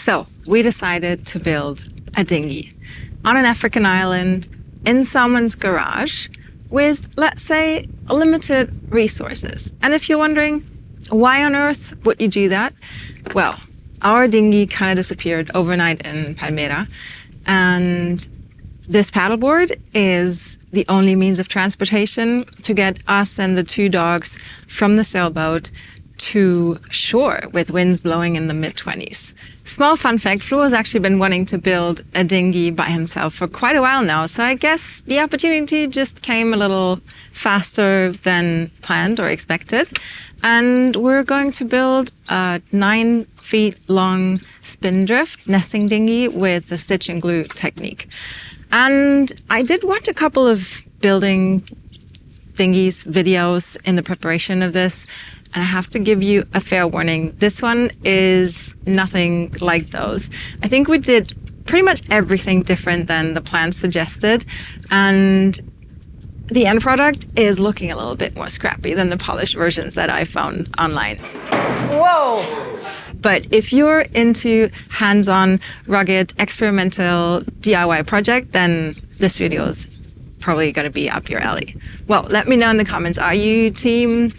So we decided to build a dinghy on an African island in someone's garage with, let's say, limited resources. And if you're wondering, why on earth would you do that? Well, our dinghy kind of disappeared overnight in Palmyra, and this paddleboard is the only means of transportation to get us and the 2 dogs from the sailboat to shore with winds blowing in the mid-20s. Small fun fact, Floh has actually been wanting to build a dinghy by himself for quite a while now, so I guess the opportunity just came a little faster than planned or expected. And we're going to build a 9 feet long Spindrift nesting dinghy with the stitch and glue technique. And I did watch a couple of building dinghies videos in the preparation of this, and I have to give you a fair warning. This one is nothing like those. I think we did pretty much everything different than the plan suggested, and the end product is looking a little bit more scrappy than the polished versions that I found online. Whoa! But if you're into hands-on, rugged, experimental DIY project, then this video is probably going to be up your alley. Well, let me know in the comments, are you team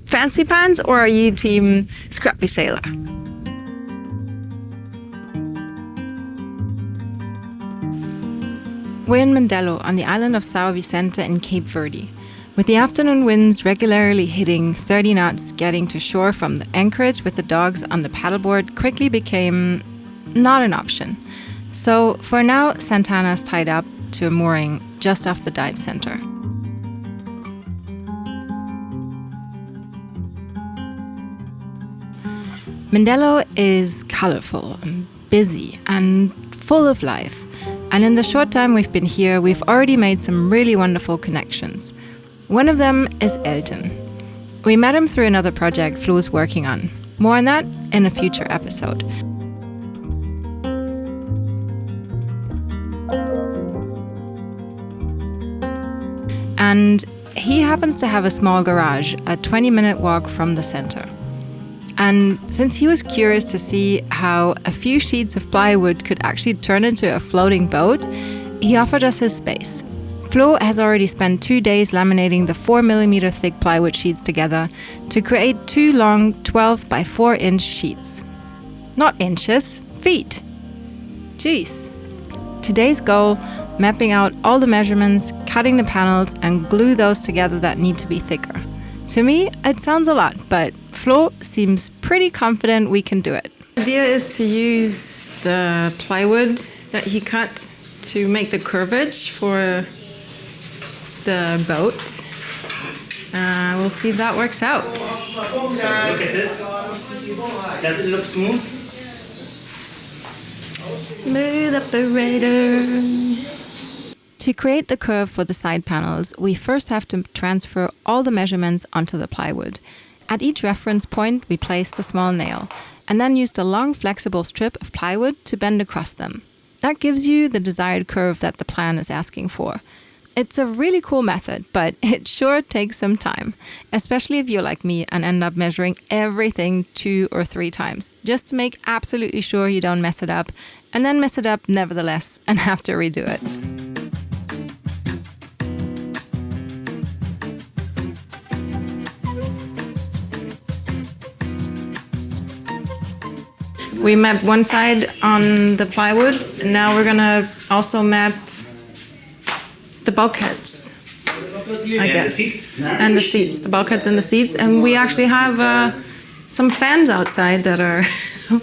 fancy pants or are you team scrappy sailor? We're in Mindelo on the island of São Vicente in Cape Verde, with the afternoon winds regularly hitting 30 knots. Getting to shore from the Anchorage with the dogs on the paddleboard quickly became not an option. So for now, Santana's tied up to a mooring just off the dive center. Mindelo is colorful and busy and full of life. And in the short time we've been here, we've already made some really wonderful connections. One of them is Elton. We met him through another project Floh's working on. More on that in a future episode. And he happens to have a small garage, a 20-minute walk from the center. And since he was curious to see how a few sheets of plywood could actually turn into a floating boat, he offered us his space. Floh has already spent 2 days laminating the 4mm thick plywood sheets together to create 2 long 12 by 4 inch sheets. Not inches, feet. Jeez. Today's goal, mapping out all the measurements, cutting the panels, and glue those together that need to be thicker. To me, it sounds a lot, but Floh seems pretty confident we can do it. The idea is to use the plywood that he cut to make the curvage for the boat. We'll see if that works out. So look at this. Does it look smooth? Smooth operator. To create the curve for the side panels, we first have to transfer all the measurements onto the plywood. At each reference point, we placed a small nail, and then used a long flexible strip of plywood to bend across them. That gives you the desired curve that the plan is asking for. It's a really cool method, but it sure takes some time, especially if you're like me and end up measuring everything 2 or 3 times, just to make absolutely sure you don't mess it up, and then mess it up nevertheless and have to redo it. We mapped one side on the plywood, and now we're gonna also map the bulkheads, I guess. And the seats, the bulkheads and the seats. And we actually have some fans outside that are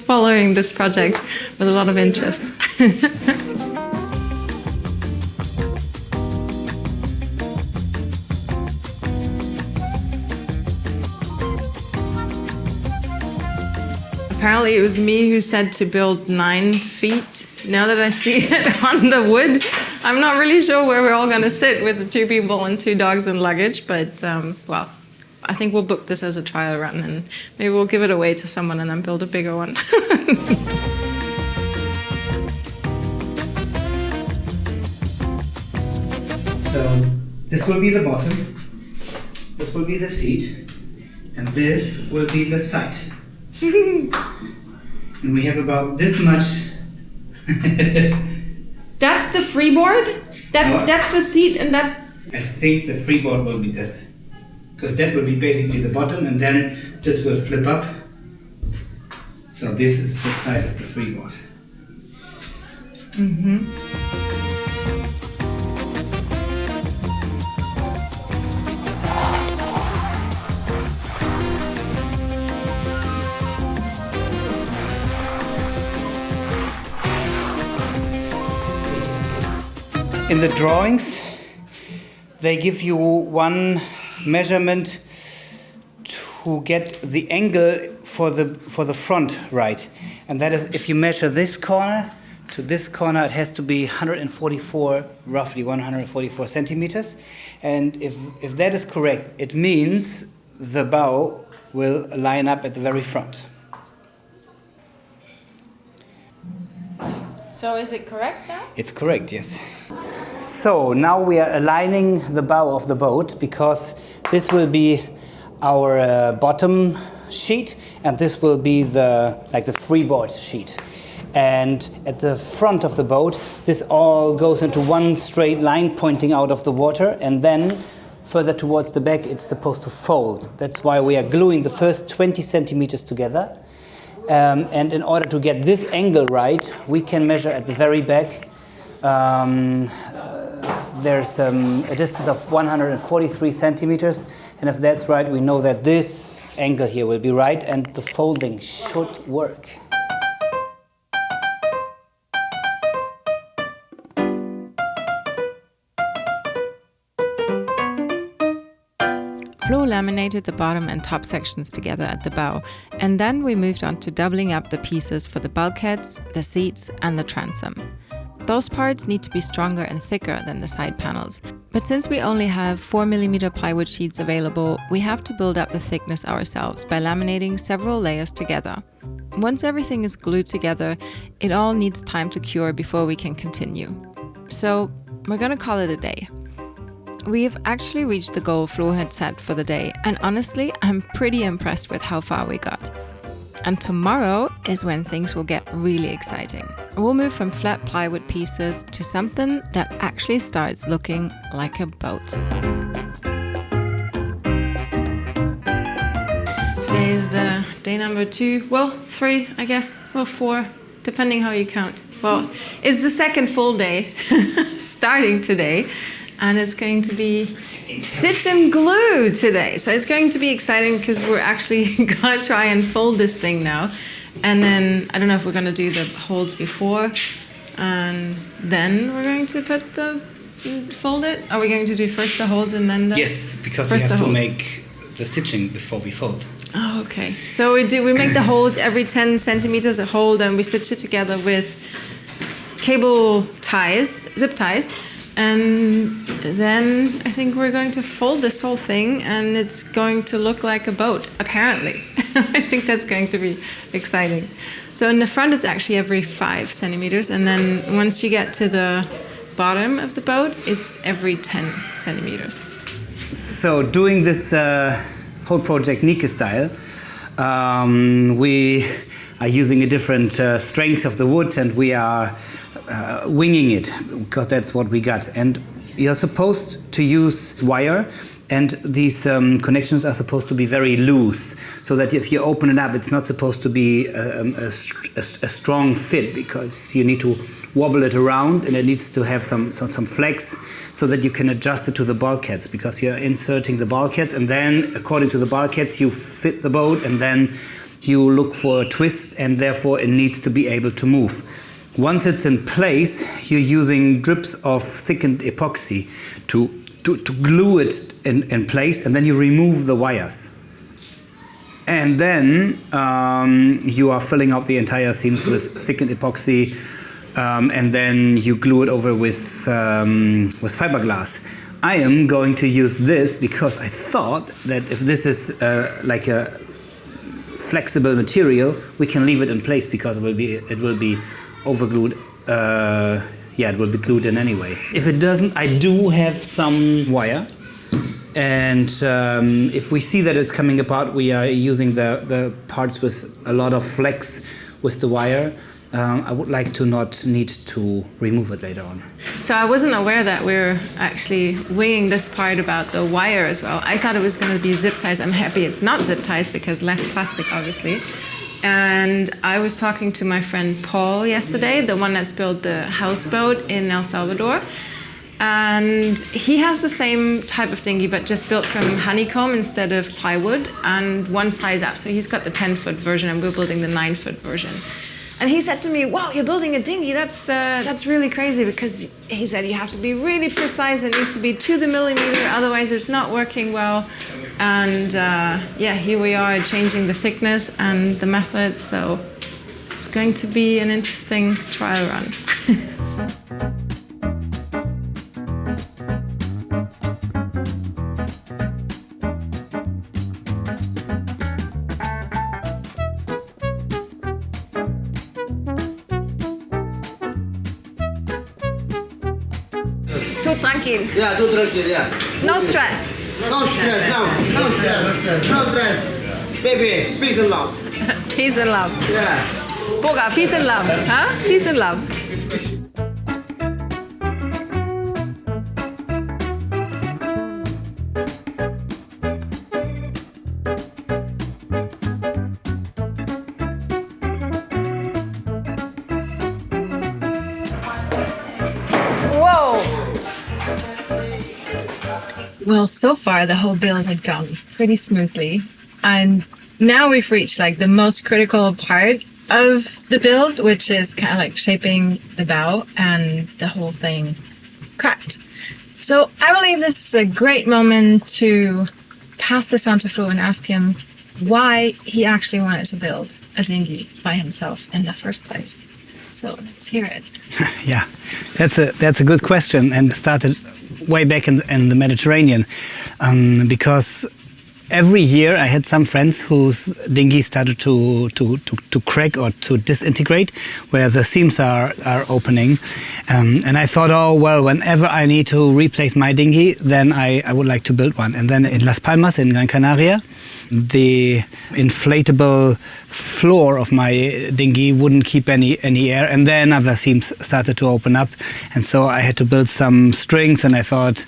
following this project with a lot of interest. Apparently it was me who said to build 9 feet. Now that I see it on the wood, I'm not really sure where we're all going to sit with the 2 people and 2 dogs and luggage, but well, I think we'll book this as a trial run and maybe we'll give it away to someone and then build a bigger one. So this will be the bottom, this will be the seat, and this will be the side. And we have about this much. That's the freeboard? That's the seat, and that's... I think the freeboard will be this. Because that will be basically the bottom, and then this will flip up. So this is the size of the freeboard. In the drawings, they give you one measurement to get the angle for the front right, and that is if you measure this corner to this corner, it has to be 144, roughly 144 centimeters, and if that is correct, it means the bow will line up at the very front. So is it correct now? It's correct, yes. So now we are aligning the bow of the boat, because this will be our bottom sheet, and this will be the freeboard sheet. And at the front of the boat, this all goes into one straight line pointing out of the water, and then further towards the back it's supposed to fold. That's why we are gluing the first 20 centimeters together. And in order to get this angle right, we can measure at the very back. There's a distance of 143 centimeters, and if that's right, we know that this angle here will be right, and the folding should work. Floh laminated the bottom and top sections together at the bow, and then we moved on to doubling up the pieces for the bulkheads, the seats, and the transom. Those parts need to be stronger and thicker than the side panels, but since we only have 4mm plywood sheets available, we have to build up the thickness ourselves by laminating several layers together. Once everything is glued together, it all needs time to cure before we can continue. So we're gonna call it a day. We've actually reached the goal Floh had set for the day, and honestly, I'm pretty impressed with how far we got. And tomorrow is when things will get really exciting. We'll move from flat plywood pieces to something that actually starts looking like a boat. Today is the day number 2, well 3 I guess, well 4, depending how you count. Well, it's the second full day, starting today. And it's going to be stitch and glue today. So it's going to be exciting because we're actually gonna try and fold this thing now. And then, I don't know if we're gonna do the holes before, and then we're going to fold it? Are we going to do first the holes and then the... Yes, because we have to make the stitching before we fold. Oh, okay. So we make the holes every 10 centimeters a hole, then we stitch it together with cable ties, zip ties. And then I think we're going to fold this whole thing, and it's going to look like a boat, apparently. I think that's going to be exciting. So in the front, it's actually every 5 centimeters. And then once you get to the bottom of the boat, it's every 10 centimeters. So doing this whole project Nike style, we are using a different strength of the wood, and we are winging it, because that's what we got. And you're supposed to use wire, and these connections are supposed to be very loose, so that if you open it up, it's not supposed to be a strong fit, because you need to wobble it around, and it needs to have some flex, so that you can adjust it to the bulkheads, because you're inserting the bulkheads, and then according to the bulkheads you fit the boat, and then you look for a twist, and therefore it needs to be able to move. Once it's in place, you're using drips of thickened epoxy to glue it in place, and then you remove the wires. And then you are filling out the entire seams with thickened epoxy, and then you glue it over with fiberglass. I am going to use this because I thought that if this is like a flexible material, we can leave it in place, because it will be overglued. It will be glued in anyway. If it doesn't, I do have some wire, and if we see that it's coming apart, we are using the parts with a lot of flex with the wire, I would like to not need to remove it later on. So I wasn't aware that we're actually winging this part about the wire as well. I thought it was going to be zip ties. I'm happy it's not zip ties because less plastic, obviously. And I was talking to my friend Paul yesterday, the one that's built the houseboat in El Salvador. And he has the same type of dinghy, but just built from honeycomb instead of plywood and one size up. So he's got the 10-foot version and we're building the 9-foot version. And he said to me, wow, you're building a dinghy, that's really crazy, because he said you have to be really precise, it needs to be to the millimeter, otherwise it's not working well. And yeah, here we are changing the thickness and the method, so it's going to be an interesting trial run. Too tranquil. Yeah, too tranquil, yeah. No stress. No stress, no stress. No stress. Baby, peace and love. Peace and love. Yeah. Boga, peace and love. Huh? Peace and love. Well, so far the whole build had gone pretty smoothly, and now we've reached like the most critical part of the build, which is kind of like shaping the bow, and the whole thing cracked. So I believe this is a great moment to pass this on to Floh and ask him why he actually wanted to build a dinghy by himself in the first place. So let's hear it. Yeah, that's a good question, and started way back in the Mediterranean, because every year I had some friends whose dinghy started to crack or to disintegrate, where the seams are opening, and I thought, oh well, whenever I need to replace my dinghy, then I would like to build one. And then in Las Palmas in Gran Canaria, the inflatable floor of my dinghy wouldn't keep any air, and then other seams started to open up, and so I had to build some strings. And I thought,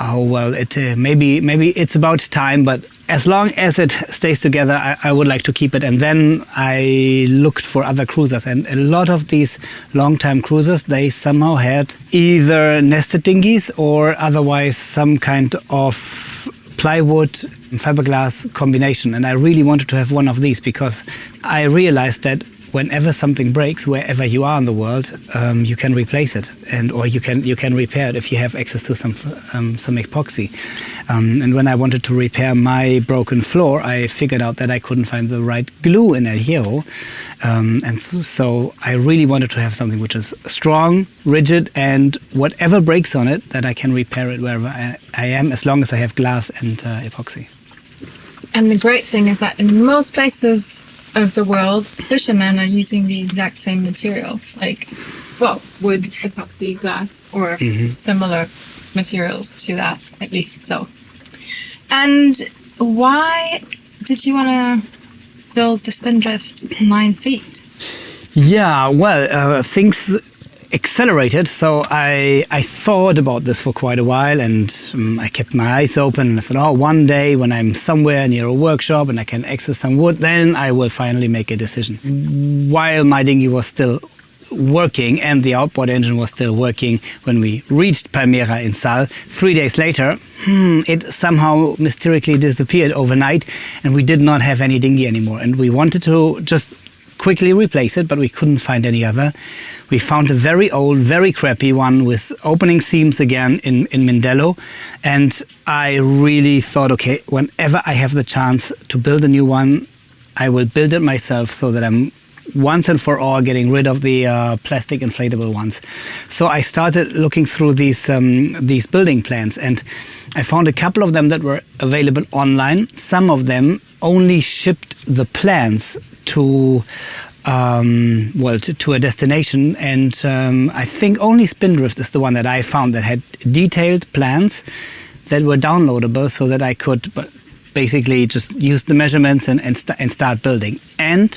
oh well, maybe it's about time, but as long as it stays together, I would like to keep it. And then I looked for other cruisers, and a lot of these long-time cruisers, they somehow had either nested dinghies or otherwise some kind of plywood fiberglass combination. And I really wanted to have one of these, because I realized that whenever something breaks, wherever you are in the world, you can replace it, or you can repair it if you have access to some epoxy. And when I wanted to repair my broken floor, I figured out that I couldn't find the right glue in El Hierro, and so I really wanted to have something which is strong, rigid, and whatever breaks on it, that I can repair it wherever I am, as long as I have glass and epoxy. And the great thing is that in most places of the world, fishermen are using the exact same material, like, well, wood, epoxy, glass, or similar materials to that, at least. So, and why did you want to build the Spindrift 9 feet? Yeah, well, things accelerated, so I thought about this for quite a while, and I kept my eyes open, and I thought, oh, one day when I'm somewhere near a workshop and I can access some wood, then I will finally make a decision. While my dinghy was still working and the outboard engine was still working, when we reached Palmera in Sal, 3 days later, it somehow mysteriously disappeared overnight, and we did not have any dinghy anymore, and we wanted to just quickly replace it, but we couldn't find any other. We found a very old, very crappy one with opening seams again in Mindelo, and I really thought, okay, whenever I have the chance to build a new one, I will build it myself, so that I'm once and for all getting rid of the plastic inflatable ones. So I started looking through these building plans, and I found a couple of them that were available online. Some of them only shipped the plans to a destination, and I think only Spindrift is the one that I found that had detailed plans that were downloadable, so that I could basically just use the measurements and start building. And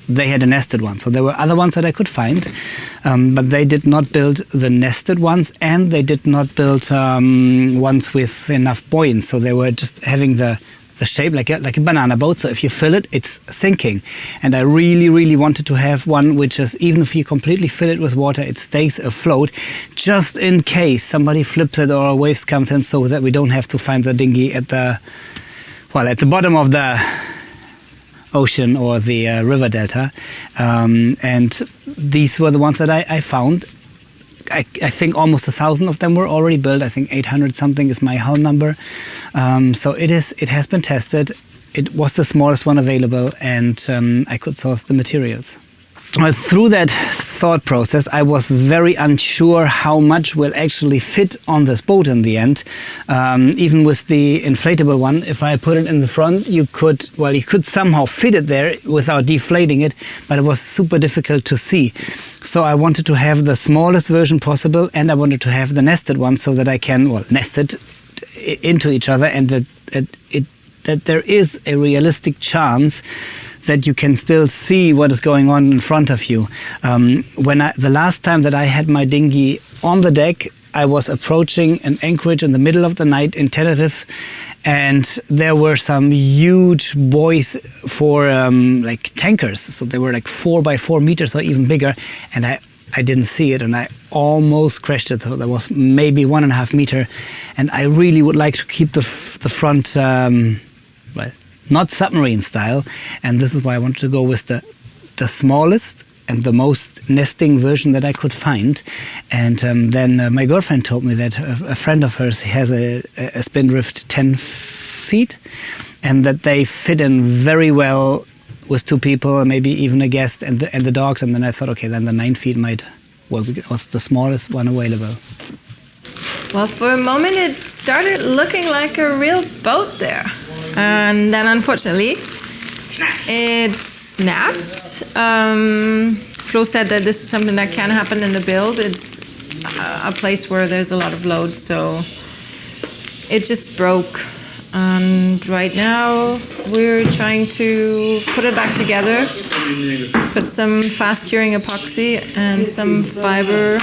they had a nested one. So there were other ones that I could find, but they did not build the nested ones, and they did not build ones with enough buoyance. So they were just having the shape like a banana boat. So if you fill it, it's sinking. And I really, really wanted to have one which is, even if you completely fill it with water, it stays afloat, just in case somebody flips it or a wave comes in, so that we don't have to find the dinghy at the bottom of the ocean or the river delta. And these were the ones that I found. I think almost 1,000 of them were already built. I think 800 something is my hull number. So it has been tested. It was the smallest one available, and I could source the materials. Well, through that thought process, I was very unsure how much will actually fit on this boat in the end. Even with the inflatable one, if I put it in the front, you could somehow fit it there without deflating it, but it was super difficult to see. So I wanted to have the smallest version possible, and I wanted to have the nested one so that I can nest it into each other, and that there is a realistic chance that you can still see what is going on in front of you. The last time that I had my dinghy on the deck, I was approaching an anchorage in the middle of the night in Tenerife, and there were some huge buoys for like tankers. So they were like 4 by 4 meters or even bigger, and I didn't see it, and I almost crashed it. So that was maybe 1.5 meter, and I really would like to keep the front, not submarine style, and this is why I wanted to go with the smallest and the most nesting version that I could find. And then my girlfriend told me that a friend of hers has a Spindrift 10 feet, and that they fit in very well with 2 people, maybe even a guest and the dogs. And then I thought, okay, then the 9 feet was the smallest one available. Well, for a moment it started looking like a real boat there. And then unfortunately, it snapped. Floh said that this is something that can happen in the build. It's a place where there's a lot of load, so it just broke. And right now, we're trying to put it back together, put some fast curing epoxy and some fiberglass,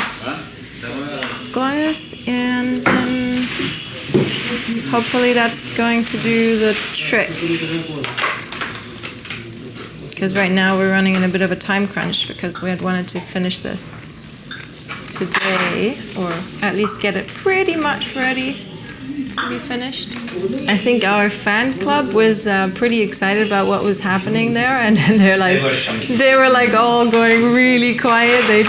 and then hopefully that's going to do the trick. Because right now we're running in a bit of a time crunch, because we had wanted to finish this today, or at least get it pretty much ready to be finished. I think our fan club was pretty excited about what was happening there, and then they were like all going really quiet. They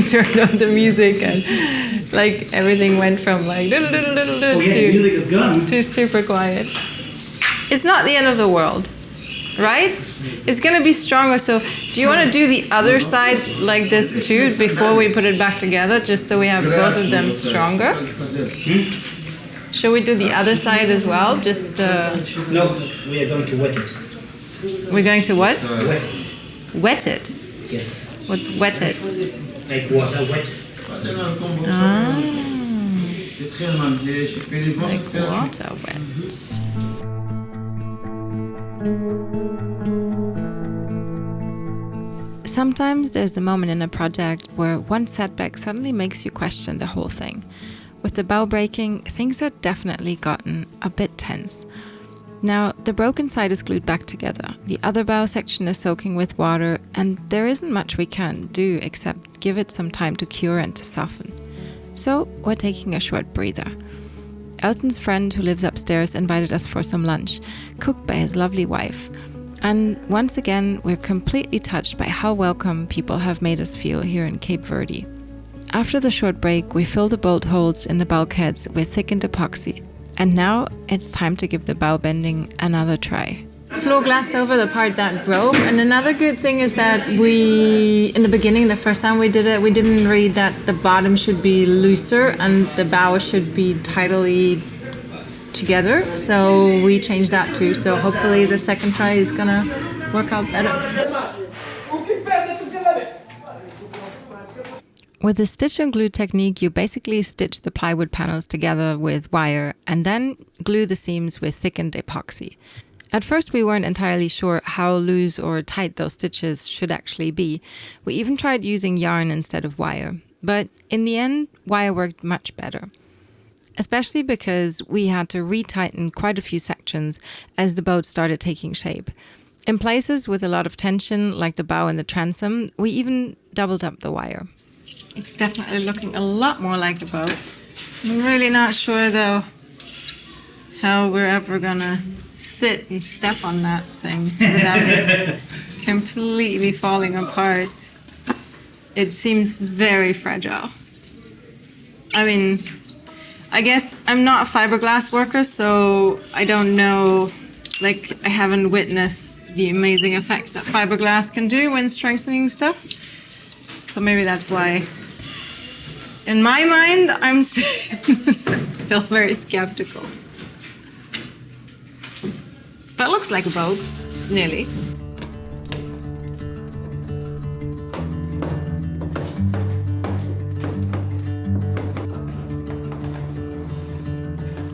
turned on the music, and like everything went from like music is gone to super quiet. It's not the end of the world, right? It's gonna be stronger. So do you want to do the other side like this too before we put it back together, just so we have both of them stronger? Shall we do the other side as well? Just No, we are going to wet it. We're going to what? Wet. Wet it? Yes. What's wet it? Like water wet. Ah. Like water wet. Sometimes there's a moment in a project where one setback suddenly makes you question the whole thing. With the bow breaking, things had definitely gotten a bit tense. Now, the broken side is glued back together, the other bow section is soaking with water, and there isn't much we can do except give it some time to cure and to soften. So, we're taking a short breather. Elton's friend who lives upstairs invited us for some lunch, cooked by his lovely wife. And once again, we're completely touched by how welcome people have made us feel here in Cape Verde. After the short break, we fill the bolt holes in the bulkheads with thickened epoxy. And now it's time to give the bow bending another try. Floh glassed over the part that broke, and another good thing is that in the beginning, the first time we did it, we didn't read that the bottom should be looser and the bow should be tightly together, so we changed that too. So hopefully the second try is gonna work out better. With the stitch and glue technique, you basically stitch the plywood panels together with wire and then glue the seams with thickened epoxy. At first, we weren't entirely sure how loose or tight those stitches should actually be. We even tried using yarn instead of wire. But in the end, wire worked much better. Especially because we had to retighten quite a few sections as the boat started taking shape. In places with a lot of tension, like the bow and the transom, we even doubled up the wire. It's definitely looking a lot more like a boat. I'm really not sure, though, how we're ever gonna sit and step on that thing without it completely falling apart. It seems very fragile. I mean, I guess I'm not a fiberglass worker, so I don't know, like, I haven't witnessed the amazing effects that fiberglass can do when strengthening stuff. So maybe that's why, in my mind, I'm still very skeptical. But it looks like a boat, nearly.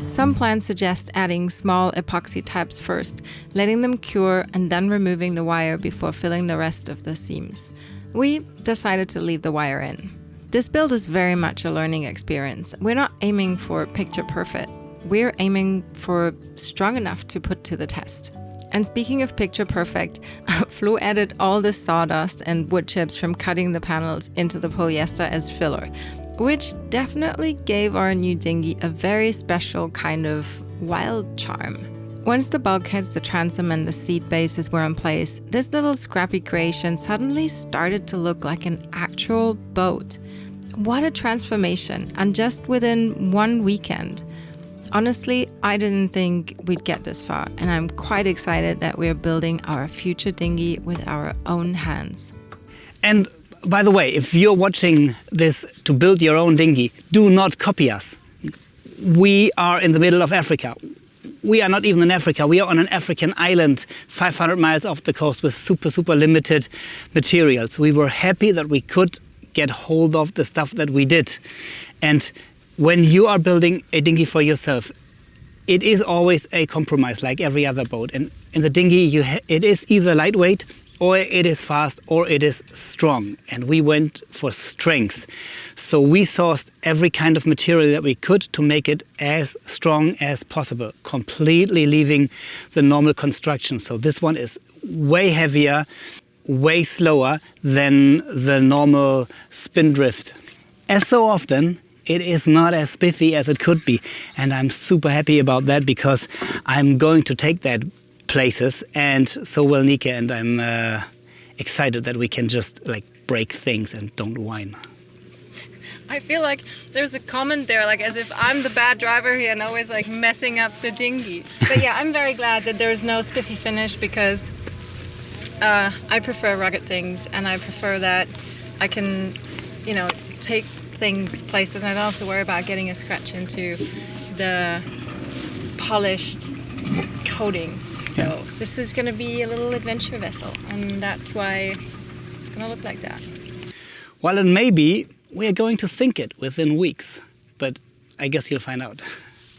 Some plans suggest adding small epoxy tabs first, letting them cure and then removing the wire before filling the rest of the seams. We decided to leave the wire in. This build is very much a learning experience. We're not aiming for picture perfect. We're aiming for strong enough to put to the test. And speaking of picture perfect, Floh added all the sawdust and wood chips from cutting the panels into the polyester as filler, which definitely gave our new dinghy a very special kind of wild charm. Once the bulkheads, the transom and the seat bases were in place, this little scrappy creation suddenly started to look like an actual boat. What a transformation, and just within one weekend. Honestly, I didn't think we'd get this far, and I'm quite excited that we're building our future dinghy with our own hands. And by the way, if you're watching this to build your own dinghy, do not copy us. We are in the middle of Africa. We are not even in Africa. We are on an African island 500 miles off the coast with super limited materials. We were happy that we could get hold of the stuff that we did. And when you are building a dinghy for yourself, it is always a compromise like every other boat. And in the dinghy, it is either lightweight, or it is fast, or it is strong. And we went for strength. So we sourced every kind of material that we could to make it as strong as possible, completely leaving the normal construction. So this one is way heavier, way slower than the normal Spindrift. As so often, it is not as spiffy as it could be. And I'm super happy about that because I'm going to take that places, and so will Nika, and I'm excited that we can just like break things and don't whine. I feel like there's a comment there, like as if I'm the bad driver here and always like messing up the dinghy. But yeah, I'm very glad that there's no spiffy finish because I prefer rugged things, and I prefer that I can, you know, take things places and I don't have to worry about getting a scratch into the polished coating. So this is going to be a little adventure vessel, and that's why it's going to look like that. Well, and maybe we are going to sink it within weeks, but I guess you'll find out.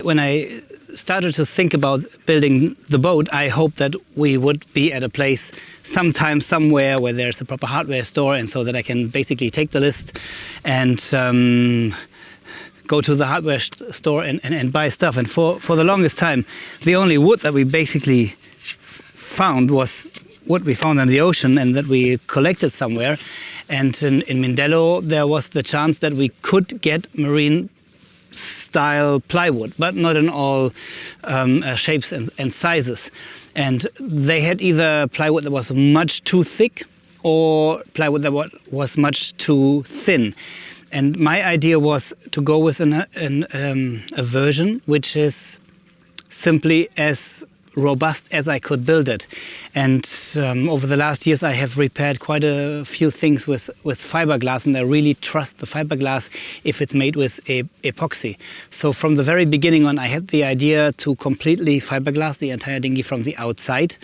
When I started to think about building the boat, I hoped that we would be at a place sometime, somewhere where there's a proper hardware store, and so that I can basically take the list and go to the hardware store and buy stuff. And for the longest time, the only wood that we basically found was wood we found in the ocean and that we collected somewhere. And in Mindelo, there was the chance that we could get marine style plywood, but not in all shapes and sizes. And they had either plywood that was much too thick or plywood that was much too thin. And my idea was to go with a version which is simply as robust as I could build it. And over the last years I have repaired quite a few things with fiberglass, and I really trust the fiberglass if it's made with epoxy. So from the very beginning on, I had the idea to completely fiberglass the entire dinghy from the outside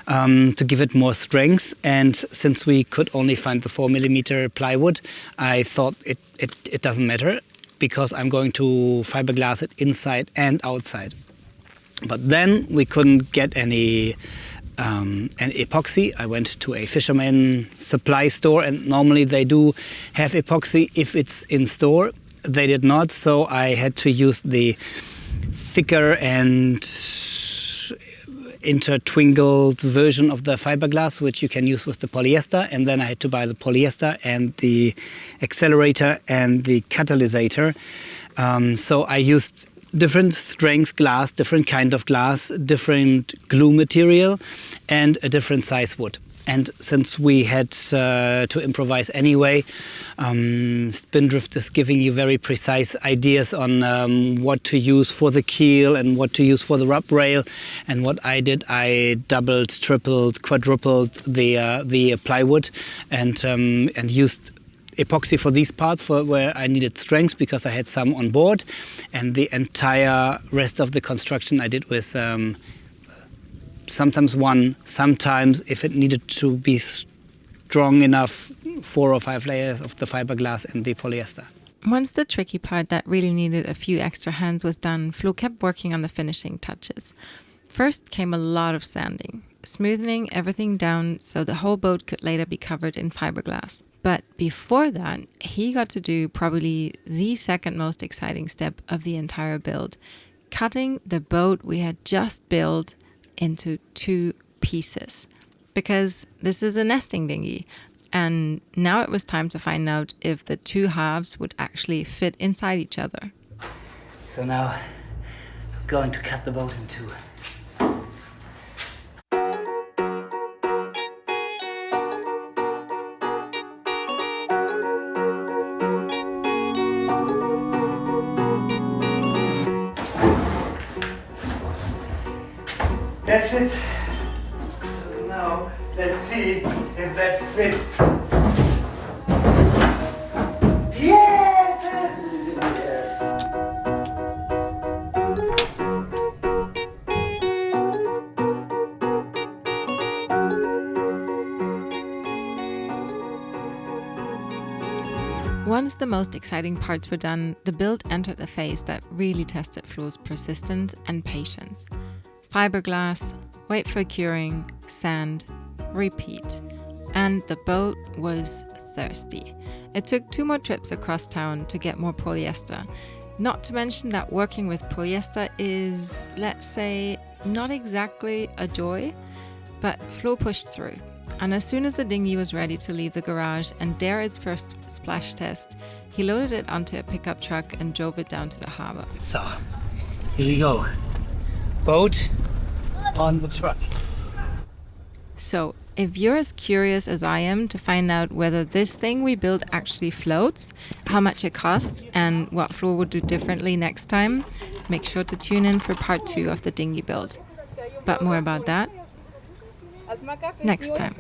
to give it more strength. And since we could only find the 4mm plywood, I thought it doesn't matter because I'm going to fiberglass it inside and outside. But then we couldn't get any epoxy. I went to a fisherman supply store, and normally they do have epoxy if it's in store. They did not, so I had to use the thicker and intertwinkled version of the fiberglass, which you can use with the polyester. And then I had to buy the polyester and the accelerator and the catalysator. So I used different strengths glass, different kind of glass, different glue material, and a different size wood. And since we had to improvise anyway, Spindrift is giving you very precise ideas on what to use for the keel and what to use for the rub rail. And what I did, I doubled, tripled, quadrupled the plywood and used epoxy for these parts for where I needed strength, because I had some on board, and the entire rest of the construction I did with sometimes one, sometimes if it needed to be strong enough, 4 or 5 layers of the fiberglass and the polyester. Once the tricky part that really needed a few extra hands was done, Floh kept working on the finishing touches. First came a lot of sanding, smoothing everything down so the whole boat could later be covered in fiberglass. But before that, he got to do probably the second most exciting step of the entire build, cutting the boat we had just built into 2 pieces. Because this is a nesting dinghy, and now it was time to find out if the 2 halves would actually fit inside each other. So now I'm going to cut the boat in 2. That's it. So now let's see if that fits. Yes! Once the most exciting parts were done, the build entered a phase that really tested Floh's persistence and patience. Fiberglass, wait for curing, sand, repeat. And the boat was thirsty. It took 2 more trips across town to get more polyester. Not to mention that working with polyester is, let's say, not exactly a joy, but Floh pushed through. And as soon as the dinghy was ready to leave the garage and dare its first splash test, he loaded it onto a pickup truck and drove it down to the harbour. So, here we go. Boat on the truck. So, if you're as curious as I am to find out whether this thing we built actually floats, how much it cost, and what Floh would do differently next time, make sure to tune in for part 2 of the dinghy build. But more about that next time.